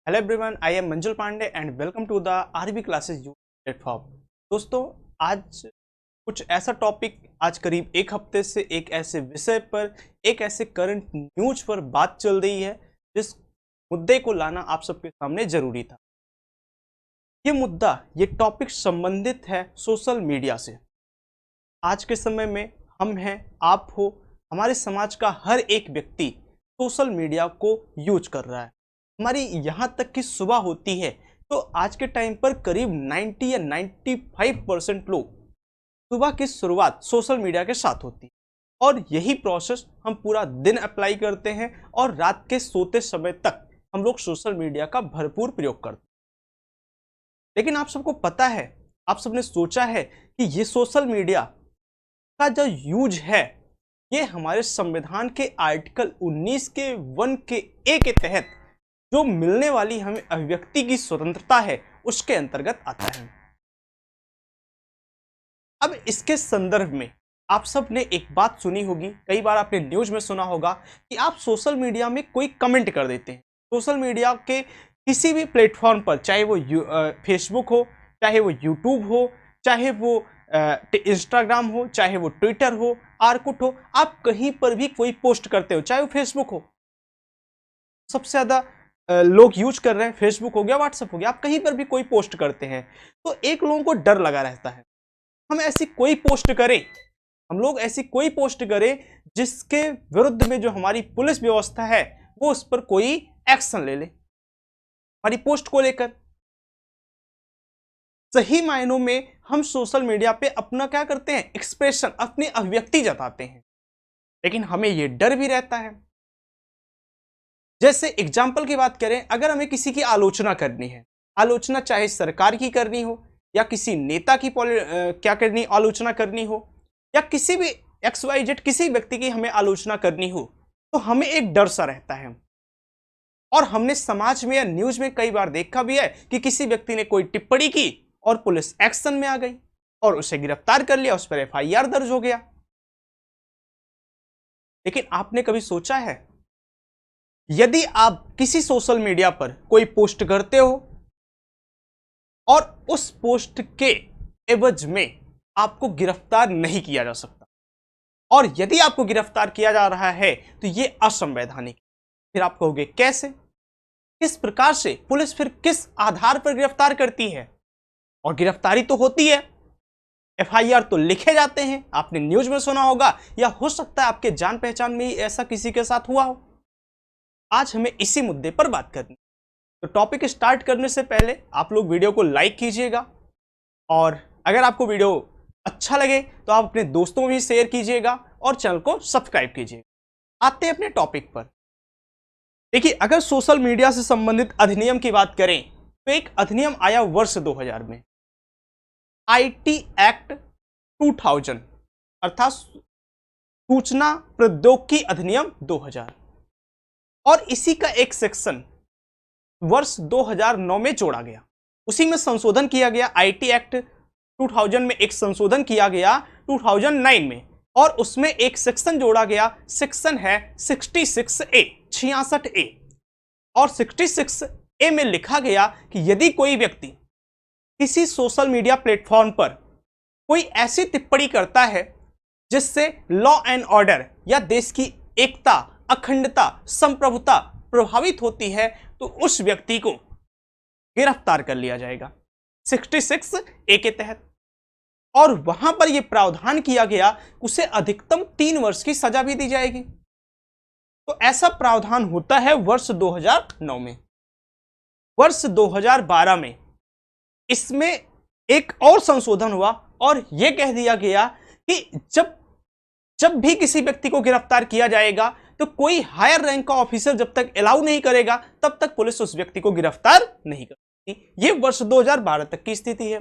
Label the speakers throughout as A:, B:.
A: Hello everyone, I am Manjul Pandey and welcome to the RB classes U platform. दोस्तों, आज कुछ ऐसा टॉपिक, आज करीब एक हफ्ते से एक ऐसे विषय पर, एक ऐसे करंट न्यूज पर बात चल रही है जिस मुद्दे को लाना आप सबके सामने जरूरी था। ये मुद्दा, ये टॉपिक संबंधित है सोशल मीडिया से। आज के समय में हम हैं, आप हो, हमारे समाज का हर एक व्यक्ति सोशल मीडिया को यूज कर रहा है। हमारी यहाँ तक की सुबह होती है तो आज के टाइम पर करीब 90 या 95% लोग सुबह की शुरुआत सोशल मीडिया के साथ होती है और यही प्रोसेस हम पूरा दिन अप्लाई करते हैं और रात के सोते समय तक हम लोग सोशल मीडिया का भरपूर प्रयोग करते हैं। लेकिन आप सबको पता है, आप सबने सोचा है कि ये सोशल मीडिया का जो यूज है ये हमारे संविधान के आर्टिकल 19 के 1 के ए के तहत जो मिलने वाली हमें अभिव्यक्ति की स्वतंत्रता है उसके अंतर्गत आता है। अब इसके संदर्भ में आप सब ने एक बात सुनी होगी, कई बार आपने न्यूज में सुना होगा कि आप सोशल मीडिया में कोई कमेंट कर देते हैं। सोशल मीडिया के किसी भी प्लेटफॉर्म पर, चाहे वो फेसबुक हो, चाहे वो यूट्यूब हो, चाहे वो इंस्टाग्राम हो, चाहे वो ट्विटर हो, आर्कुट हो, आप कहीं पर भी कोई पोस्ट करते हो, चाहे वो फेसबुक हो, सबसे ज्यादा लोग यूज कर रहे हैं, फेसबुक हो गया, व्हाट्सएप हो गया, आप कहीं पर भी कोई पोस्ट करते हैं तो एक लोगों को डर लगा रहता है हम ऐसी कोई पोस्ट करें, हम लोग ऐसी कोई पोस्ट करें जिसके विरुद्ध में जो हमारी पुलिस व्यवस्था है वो उस पर कोई एक्शन ले ले हमारी पोस्ट को लेकर। सही मायनों में हम सोशल मीडिया पे अपना क्या करते हैं, एक्सप्रेशन, अपनी अभिव्यक्ति जताते हैं, लेकिन हमें यह डर भी रहता है। जैसे एग्जाम्पल की बात करें, अगर हमें किसी की आलोचना करनी है, आलोचना चाहे सरकार की करनी हो या किसी नेता की क्या करनी, आलोचना करनी हो, या किसी भी XYZ किसी व्यक्ति की हमें आलोचना करनी हो, तो हमें एक डर सा रहता है। और हमने समाज में या न्यूज में कई बार देखा भी है कि किसी व्यक्ति ने कोई टिप्पणी की और पुलिस एक्शन में आ गई और उसे गिरफ्तार कर लिया, उस पर FIR दर्ज हो गया। लेकिन आपने कभी सोचा है, यदि आप किसी सोशल मीडिया पर कोई पोस्ट करते हो और उस पोस्ट के एवज में आपको गिरफ्तार नहीं किया जा सकता, और यदि आपको गिरफ्तार किया जा रहा है तो यह असंवैधानिक, फिर आप कहोगे कैसे, किस प्रकार से, पुलिस फिर किस आधार पर गिरफ्तार करती है? और गिरफ्तारी तो होती है, FIR तो लिखे जाते हैं, आपने न्यूज में सुना होगा, या हो सकता है आपके जान पहचान में ही ऐसा किसी के साथ हुआ हो। आज हमें इसी मुद्दे पर बात करनी। तो टॉपिक स्टार्ट करने से पहले आप लोग वीडियो को लाइक कीजिएगा, और अगर आपको वीडियो अच्छा लगे तो आप अपने दोस्तों में भी शेयर कीजिएगा और चैनल को सब्सक्राइब कीजिएगा। आते हैं अपने टॉपिक पर। देखिए, अगर सोशल मीडिया से संबंधित अधिनियम की बात करें तो एक अधिनियम आया वर्ष 2000 में, IT एक्ट 2000, अर्थात सूचना प्रौद्योगिकी अधिनियम 2000, और इसी का एक सेक्शन वर्ष 2009 में जोड़ा गया, उसी में संशोधन किया गया। IT एक्ट 2000 में एक संशोधन किया गया 2009 में, और उसमें एक सेक्शन जोड़ा गया, सेक्शन है 66A और 66A में लिखा गया कि यदि कोई व्यक्ति किसी सोशल मीडिया प्लेटफॉर्म पर कोई ऐसी टिप्पणी करता है जिससे लॉ एंड ऑर्डर या देश की एकता, अखंडता, संप्रभुता प्रभावित होती है तो उस व्यक्ति को गिरफ्तार कर लिया जाएगा 66A के तहत। और वहां पर यह प्रावधान किया गया उसे अधिकतम 3 वर्ष की सजा भी दी जाएगी। तो ऐसा प्रावधान होता है वर्ष 2009 में। वर्ष 2012 में इसमें एक और संशोधन हुआ और यह कह दिया गया कि जब भी किसी व्यक्ति को गिरफ्तार किया जाएगा तो कोई हायर रैंक का ऑफिसर जब तक अलाउ नहीं करेगा तब तक पुलिस उस व्यक्ति को गिरफ्तार नहीं करती। यह वर्ष 2012 तक की स्थिति है।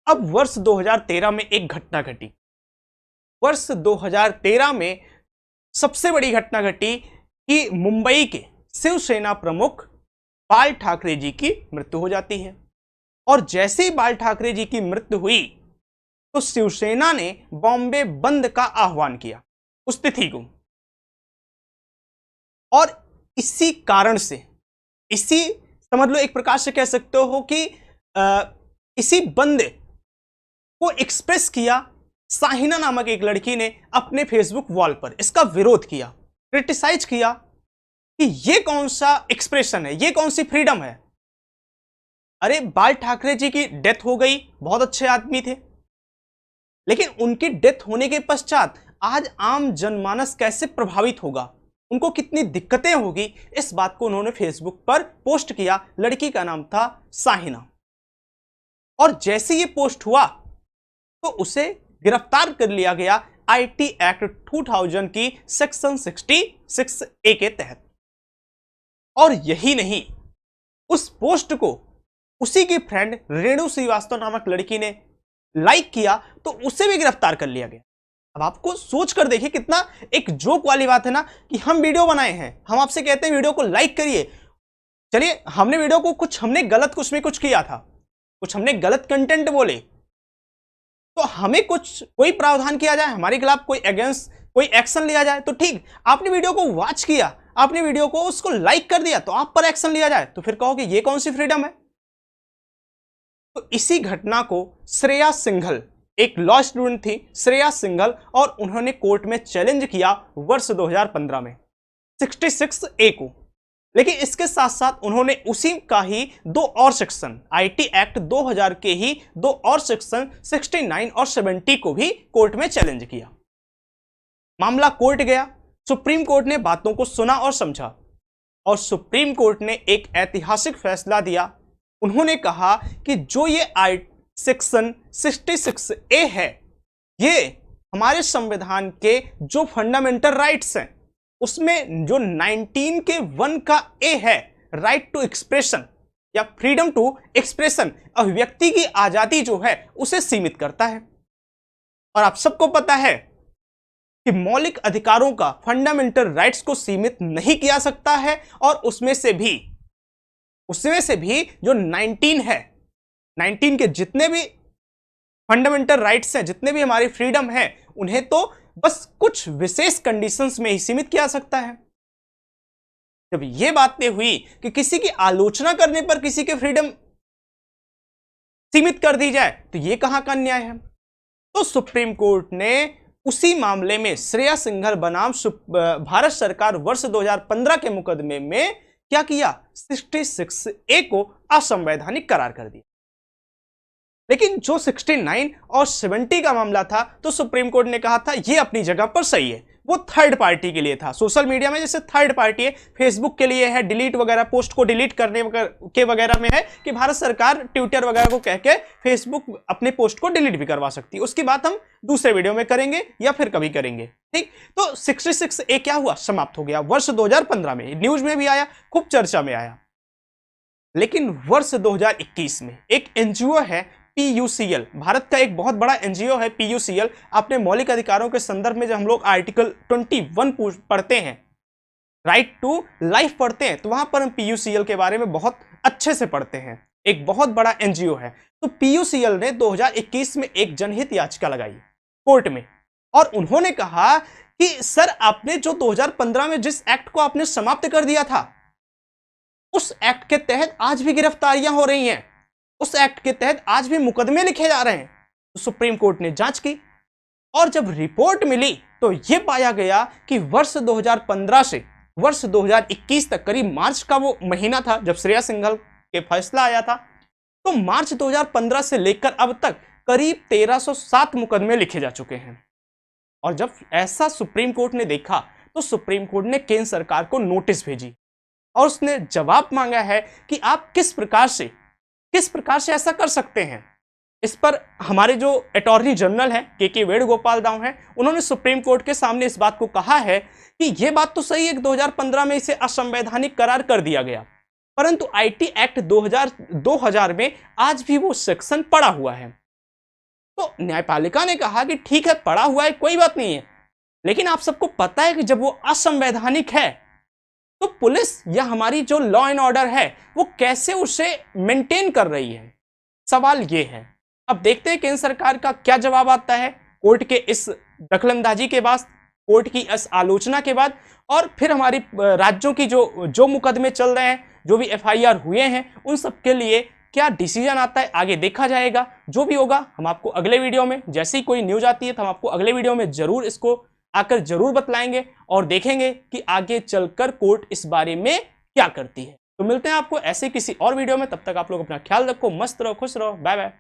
A: अब वर्ष 2013 में एक घटना घटी। वर्ष 2013 में सबसे बड़ी घटना घटी कि मुंबई के शिवसेना प्रमुख बाल ठाकरे जी की मृत्यु हो जाती है। और जैसे ही बाल ठाकरे जी की मृत्यु हुई तो शिवसेना ने बॉम्बे बंद का आह्वान किया उस तिथि को, और इसी कारण से, इसी समझ लो एक प्रकार से कह सकते हो कि इसी बंदे को एक्सप्रेस किया साहिना नामक एक लड़की ने अपने फेसबुक वॉल पर। इसका विरोध किया, क्रिटिसाइज किया कि ये कौन सा एक्सप्रेशन है, ये कौन सी फ्रीडम है। अरे बाल ठाकरे जी की डेथ हो गई, बहुत अच्छे आदमी थे, लेकिन उनकी डेथ होने के पश्चात आज आम जनमानस कैसे प्रभावित होगा, उनको कितनी दिक्कतें होगी, इस बात को उन्होंने फेसबुक पर पोस्ट किया। लड़की का नाम था साहिना, और जैसे ये पोस्ट हुआ तो उसे गिरफ्तार कर लिया गया आईटी एक्ट 2000 की सेक्शन 66A के तहत। और यही नहीं, उस पोस्ट को उसी की फ्रेंड रेणु श्रीवास्तव नामक लड़की ने लाइक किया तो उसे भी गिरफ्तार कर लिया गया। अब आपको सोच कर देखिए, कितना एक जोक वाली बात है ना कि हम वीडियो बनाए हैं, हम आपसे कहते हैं वीडियो को लाइक करिए। चलिए, हमने वीडियो को हमने गलत कुछ किया था, कुछ हमने गलत कंटेंट बोले, तो हमें कोई प्रावधान किया जाए, हमारे खिलाफ कोई अगेंस्ट कोई एक्शन लिया जाए तो ठीक। आपने वीडियो को वॉच किया, आपने वीडियो को उसको लाइक कर दिया तो आप पर एक्शन लिया जाए, तो फिर कहोगे ये कौन सी फ्रीडम है। तो इसी घटना को श्रेया सिंघल, एक लॉ स्टूडेंट थी श्रेया सिंघल, और उन्होंने कोर्ट में चैलेंज किया वर्ष 2015 में 66A को। लेकिन इसके साथ साथ उन्होंने उसी का ही दो और सेक्शन, आईटी एक्ट 2000 के ही दो और सेक्शन 69 और 70 को भी कोर्ट में चैलेंज किया। मामला कोर्ट गया, सुप्रीम कोर्ट ने बातों को सुना और समझा, और सुप्रीम कोर्ट ने एक ऐतिहासिक फैसला दिया। उन्होंने कहा कि जो ये सेक्शन 66A है, ये हमारे संविधान के जो फंडामेंटल राइट्स हैं उसमें जो 19 के 1 का ए है, राइट टू एक्सप्रेशन या फ्रीडम टू एक्सप्रेशन, अभिव्यक्ति की आजादी जो है उसे सीमित करता है। और आप सबको पता है कि मौलिक अधिकारों का, फंडामेंटल राइट्स को सीमित नहीं किया सकता है, और उसमें से भी जो 19 है, 19 के जितने भी फंडामेंटल राइट्स हैं, जितने भी हमारी फ्रीडम है, उन्हें तो बस कुछ विशेष कंडीशंस में ही सीमित किया सकता है। जब यह बातें हुई कि किसी की आलोचना करने पर किसी के फ्रीडम सीमित कर दी जाए, तो यह कहां का न्याय है। तो सुप्रीम कोर्ट ने उसी मामले में श्रेया सिंघल बनाम भारत सरकार वर्ष 2015 के मुकदमे में क्या किया, 66A को असंवैधानिक करार कर दिया। लेकिन जो 69 और 70 का मामला था, तो सुप्रीम कोर्ट ने कहा था ये अपनी जगह पर सही है, वो थर्ड पार्टी के लिए था। सोशल मीडिया में जैसे थर्ड पार्टी है, फेसबुक के लिए है, डिलीट वगैरह, पोस्ट को डिलीट करने के वगैरह में है कि भारत सरकार ट्विटर वगैरह को कह के फेसबुक अपने पोस्ट को डिलीट भी करवा सकती है। उसकी बात हम दूसरे वीडियो में करेंगे या फिर कभी करेंगे, ठीक। तो 66A क्या हुआ, समाप्त हो गया वर्ष 2015 में, न्यूज में भी आया, खूब चर्चा में आया। लेकिन वर्ष 2021 में एक एनजीओ है PUCL, भारत का एक बहुत बड़ा एनजीओ है PUCL। अपने मौलिक अधिकारों के संदर्भ में जब हम लोग आर्टिकल 21 पढ़ते हैं, राइट टू लाइफ पढ़ते हैं, तो वहां पर हम PUCL के बारे में बहुत अच्छे से पढ़ते हैं। एक बहुत बड़ा एनजीओ है। तो PUCL ने 2021 में एक जनहित याचिका लगाई कोर्ट में, और उन्होंने कहा कि सर, आपने जो 2015 में जिस एक्ट को आपने समाप्त कर दिया था, उस एक्ट के तहत आज भी गिरफ्तारियां हो रही हैं, उस एक्ट के तहत आज भी मुकदमे लिखे जा रहे हैं। तो सुप्रीम कोर्ट ने जांच की, और जब रिपोर्ट मिली तो यह पाया गया कि वर्ष 2015 से वर्ष 2021 तक, करीब मार्च का वो महीना था जब श्रेया सिंघल के फैसला आया था, तो मार्च 2015 से लेकर अब तक करीब 1307 मुकदमे लिखे जा चुके हैं। और जब ऐसा सुप्रीम कोर्ट ने देखा, तो सुप्रीम कोर्ट ने केंद्र सरकार को नोटिस भेजी, और उसने जवाब मांगा है कि आप किस प्रकार से ऐसा कर सकते हैं। इस पर हमारे जो अटॉर्नी जनरल हैं के वेणुगोपाल राव हैं, उन्होंने सुप्रीम कोर्ट के सामने इस बात को कहा है कि यह बात तो सही है कि 2015 में इसे असंवैधानिक करार कर दिया गया, परंतु आईटी एक्ट 2000 में आज भी वो सेक्शन पड़ा हुआ है। तो न्यायपालिका ने कहा कि ठीक है, पड़ा हुआ है, कोई बात नहीं है, लेकिन आप सबको पता है कि जब वो असंवैधानिक है तो पुलिस या हमारी जो लॉ एंड ऑर्डर है वो कैसे उसे मेंटेन कर रही है। सवाल ये है, अब देखते हैं केंद्र सरकार का क्या जवाब आता है कोर्ट के इस दखलंदाजी के बाद, कोर्ट की इस आलोचना के बाद, और फिर हमारी राज्यों की जो मुकदमे चल रहे हैं, जो भी FIR हुए हैं उन सब के लिए क्या डिसीजन आता है आगे देखा जाएगा। जो भी होगा हम आपको अगले वीडियो में, जैसे ही कोई न्यूज आती है तो हम आपको अगले वीडियो में जरूर इसको आकर जरूर बतलाएंगे और देखेंगे कि आगे चलकर कोर्ट इस बारे में क्या करती है। तो मिलते हैं आपको ऐसे किसी और वीडियो में, तब तक आप लोग अपना ख्याल रखो, मस्त रहो, खुश रहो, बाय बाय।